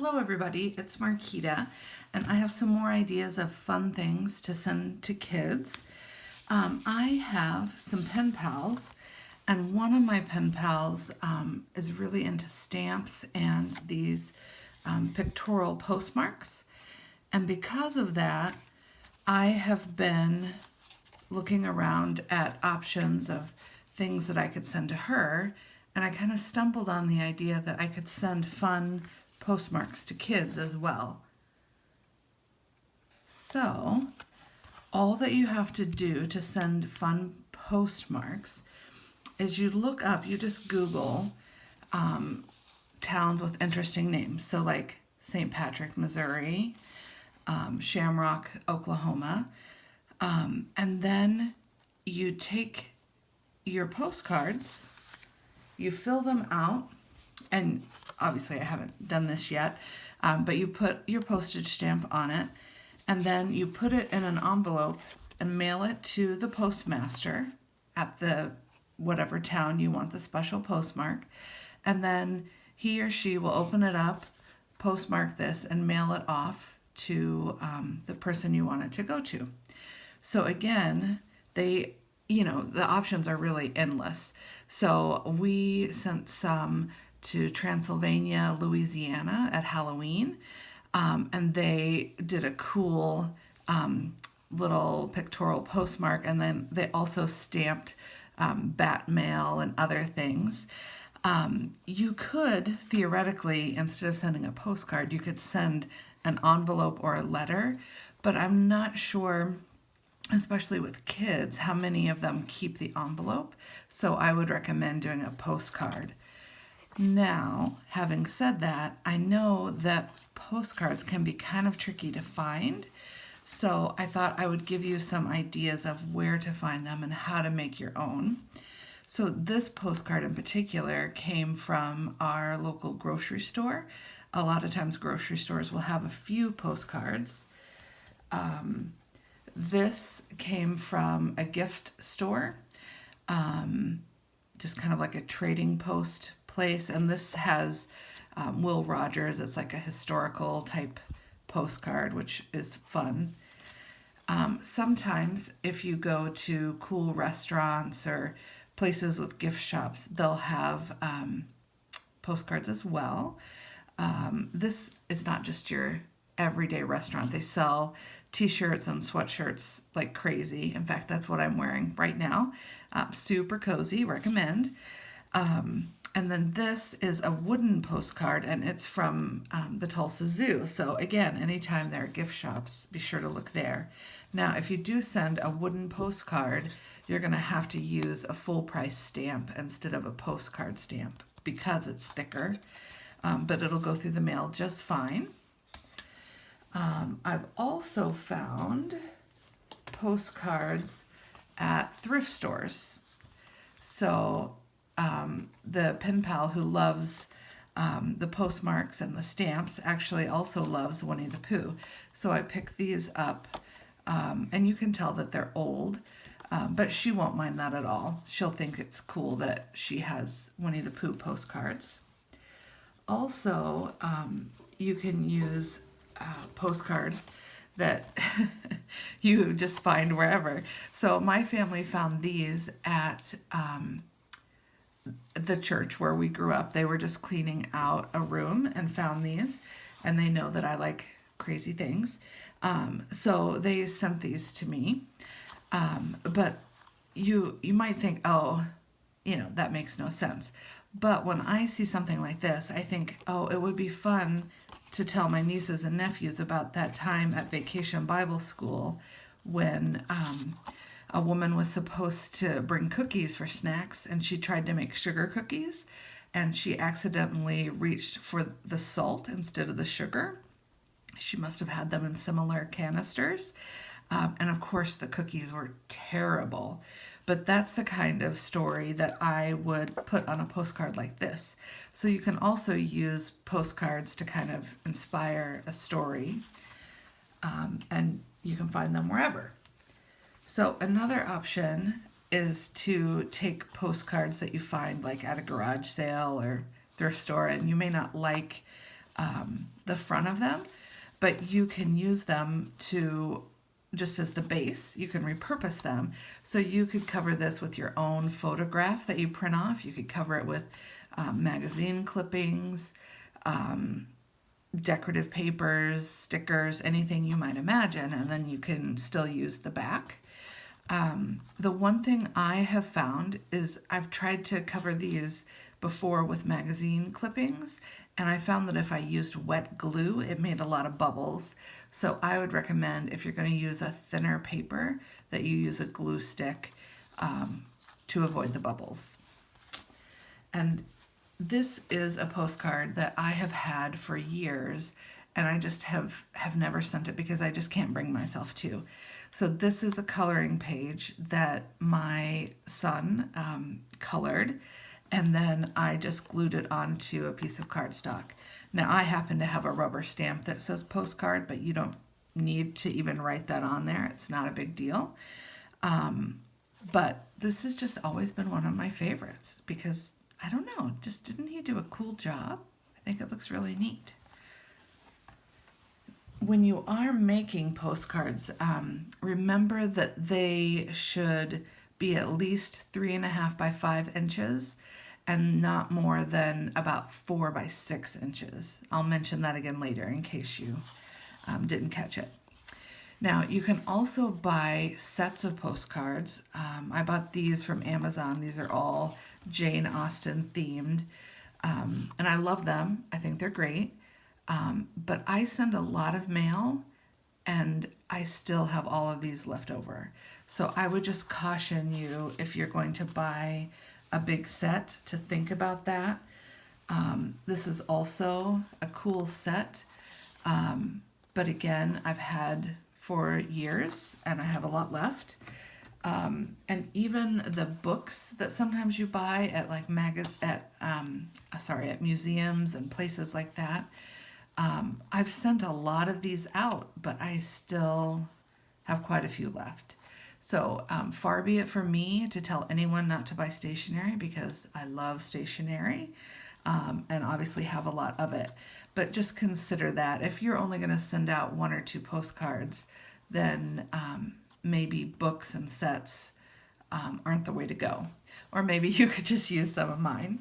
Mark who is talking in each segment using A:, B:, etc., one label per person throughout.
A: Hello everybody, it's Marquita, and I have some more ideas of fun things to send to kids. I have some pen pals, and one of my pen pals is really into stamps and these pictorial postmarks. And because of that, I have been looking around at options of things that I could send to her, and I kind of stumbled on the idea that I could send fun postmarks to kids as well. So, all that you have to do to send fun postmarks is you just Google towns with interesting names. So, like St. Patrick, Missouri, Shamrock, Oklahoma, and then you take your postcards, you fill them out, and obviously I haven't done this yet, but you put your postage stamp on it, and then you put it in an envelope and mail it to the postmaster at the whatever town you want the special postmark, and then he or she will open it up, postmark this, and mail it off to the person you want it to go to. So again, the options are really endless. So we sent some to Transylvania, Louisiana at Halloween, and they did a cool little pictorial postmark, and then they also stamped bat mail and other things. You could theoretically, instead of sending a postcard, you could send an envelope or a letter, but I'm not sure, especially with kids, how many of them keep the envelope. So I would recommend doing a postcard. Now, having said that, I know that postcards can be kind of tricky to find. So I thought I would give you some ideas of where to find them and how to make your own. So this postcard in particular came from our local grocery store. A lot of times grocery stores will have a few postcards. This came from a gift store, just kind of like a trading post place. And this has Will Rogers. It's like a historical type postcard, which is fun. Sometimes if you go to cool restaurants or places with gift shops, they'll have postcards as well. This is not just your everyday restaurant. They sell t-shirts and sweatshirts like crazy. In fact, that's what I'm wearing right now. Super cozy, recommend. And then this is a wooden postcard, and it's from the Tulsa Zoo. So again, anytime there are gift shops, be sure to look there. Now, if you do send a wooden postcard, you're going to have to use a full price stamp instead of a postcard stamp because it's thicker, but it'll go through the mail just fine. I've also found postcards at thrift stores. So the pen pal who loves the postmarks and the stamps actually also loves Winnie the Pooh. So I picked these up, and you can tell that they're old, but she won't mind that at all. She'll think it's cool that she has Winnie the Pooh postcards. Also, you can use postcards that you just find wherever. So my family found these at the church where we grew up. They were just cleaning out a room and found these, and they know that I like crazy things. So they sent these to me. But you might think, oh, that makes no sense. But when I see something like this, I think, oh, it would be fun to tell my nieces and nephews about that time at Vacation Bible School when a woman was supposed to bring cookies for snacks, and she tried to make sugar cookies, and she accidentally reached for the salt instead of the sugar. She must have had them in similar canisters. And of course, the cookies were terrible. But that's the kind of story that I would put on a postcard like this. So you can also use postcards to kind of inspire a story, and you can find them wherever. So another option is to take postcards that you find like at a garage sale or thrift store, and you may not like the front of them, but you can use them to just as the base. You can repurpose them. So you could cover this with your own photograph that you print off. You could cover it with magazine clippings, decorative papers, stickers, anything you might imagine, and then you can still use the back. The one thing I have found is I've tried to cover these before with magazine clippings, and I found that if I used wet glue, it made a lot of bubbles. So I would recommend, if you're going to use a thinner paper, that you use a glue stick to avoid the bubbles. And this is a postcard that I have had for years, and I just have never sent it because I just can't bring myself to. So this is a coloring page that my son colored, and then I just glued it onto a piece of cardstock. Now I happen to have a rubber stamp that says postcard, but you don't need to even write that on there. It's not a big deal. But this has just always been one of my favorites because, I don't know, just didn't he do a cool job? I think it looks really neat. When you are making postcards, remember that they should be at least 3.5 by 5 inches and not more than about 4 by 6 inches. I'll mention that again later in case you didn't catch it. Now, you can also buy sets of postcards. I bought these from Amazon. These are all Jane Austen themed, and I love them. I think they're great. But I send a lot of mail, and I still have all of these left over. So I would just caution you, if you're going to buy a big set, to think about that. This is also a cool set, but again, I've had for years, and I have a lot left. And even the books that sometimes you buy at like at museums and places like that, I've sent a lot of these out, but I still have quite a few left. So far be it from me to tell anyone not to buy stationery, because I love stationery and obviously have a lot of it. But just consider that if you're only going to send out 1 or 2 postcards, then maybe books and sets aren't the way to go. Or maybe you could just use some of mine.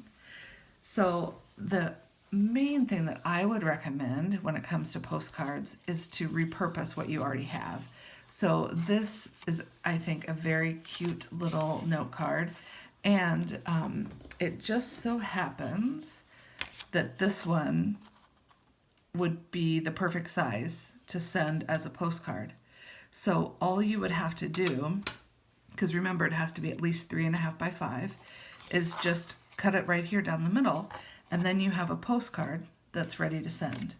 A: So the main thing that I would recommend when it comes to postcards is to repurpose what you already have. So this is, I think, a very cute little note card, and it just so happens that this one would be the perfect size to send as a postcard. So all you would have to do, because remember it has to be at least 3.5 by 5, is just cut it right here down the middle, and then you have a postcard that's ready to send.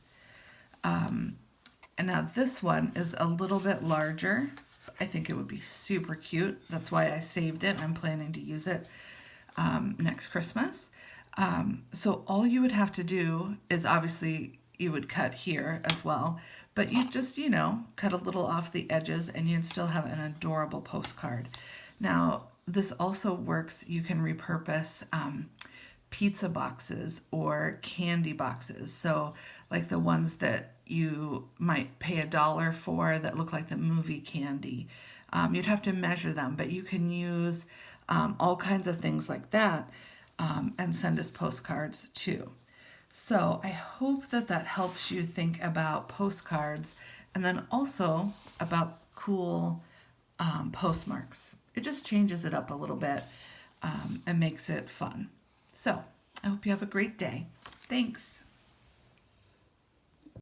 A: And now this one is a little bit larger. I think it would be super cute. That's why I saved it. I'm planning to use it next Christmas. So all you would have to do is, obviously you would cut here as well, but you just, cut a little off the edges and you'd still have an adorable postcard. Now, this also works. You can repurpose pizza boxes or candy boxes. So like the ones that you might pay $1 for that look like the movie candy. You'd have to measure them, but you can use all kinds of things like that and send us postcards too. So I hope that that helps you think about postcards, and then also about cool postmarks. It just changes it up a little bit and makes it fun. So I hope you have a great day. Thanks.